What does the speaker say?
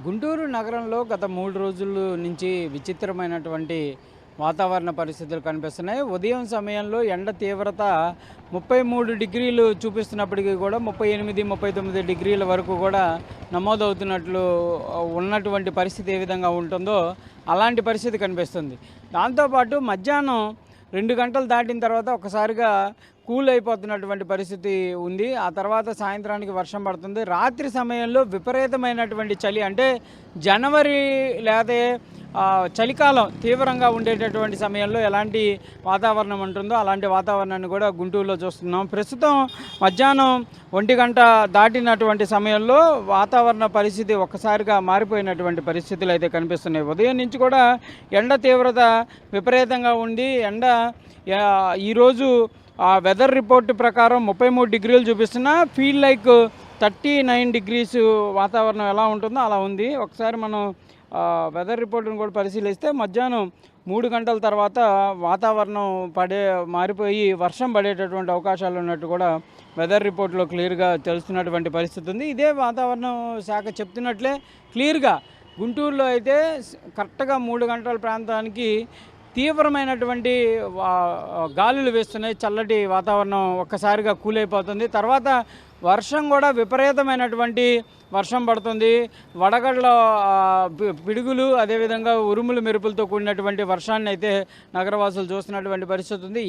గుంటూరు నగరంలో గత 3 రోజుల నుంచి విచిత్రమైనటువంటి వాతావరణ పరిస్థితులు కనిపిస్తున్నాయి. ఉదయం సమయంలో ఎండ తీవ్రత 33 డిగ్రీలు చూపిస్తున్నప్పటికీ కూడా 38, 39 డిగ్రీల వరకు కూడా నమోదవుతున్నట్లు ఉన్నటువంటి పరిస్థితి ఏ విధంగా ఉంటుందో అలాంటి పరిస్థితి కనిపిస్తుంది. దాంతోపాటు మధ్యాహ్నం 2 గంటలు దాటిన తర్వాత ఒకసారిగా కూల్ అయిపోతున్నటువంటి పరిస్థితి ఉంది. ఆ తర్వాత సాయంత్రానికి వర్షం పడుతుంది. రాత్రి సమయంలో విపరీతమైనటువంటి చలి, అంటే జనవరి లేదే చలికాలం తీవ్రంగా ఉండేటటువంటి సమయంలో ఎలాంటి వాతావరణం ఉంటుందో అలాంటి వాతావరణాన్ని కూడా గుంటూరులో చూస్తున్నాం. ప్రస్తుతం మధ్యాహ్నం 1 గంట దాటినటువంటి సమయంలో వాతావరణ పరిస్థితి ఒక్కసారిగా మారిపోయినటువంటి పరిస్థితులు అయితే కనిపిస్తున్నాయి. ఉదయం నుంచి కూడా ఎండ తీవ్రత విపరీతంగా ఉండి ఈరోజు వెదర్ రిపోర్ట్ ప్రకారం 33 డిగ్రీలు చూపిస్తున్నా ఫీల్ లైక్ 39 డిగ్రీస్ వాతావరణం ఎలా ఉంటుందో అలా ఉంది. ఒకసారి మనం వెదర్ రిపోర్ట్ని కూడా పరిశీలిస్తే మధ్యాహ్నం 3 గంటల తర్వాత వాతావరణం మారిపోయి వర్షం పడేటటువంటి అవకాశాలు ఉన్నట్టు కూడా వెదర్ రిపోర్ట్లో క్లియర్గా తెలుస్తున్నటువంటి పరిస్థితి ఉంది. ఇదే వాతావరణం శాఖ చెప్తున్నట్లే క్లియర్గా గుంటూరులో అయితే కరెక్ట్గా 3 గంటల ప్రాంతానికి తీవ్రమైనటువంటి గాలులు వేస్తున్నాయి. చల్లటి వాతావరణం ఒక్కసారిగా కూల్ అయిపోతుంది. తర్వాత వర్షం కూడా విపరీతమైనటువంటి వర్షం పడుతుంది. వడగళ్ళ పిడుగులు, అదేవిధంగా ఉరుములు మెరుపులతో కూడినటువంటి వర్షాన్ని అయితే నగరవాసులు చూస్తున్నటువంటి పరిస్థితి ఉంది.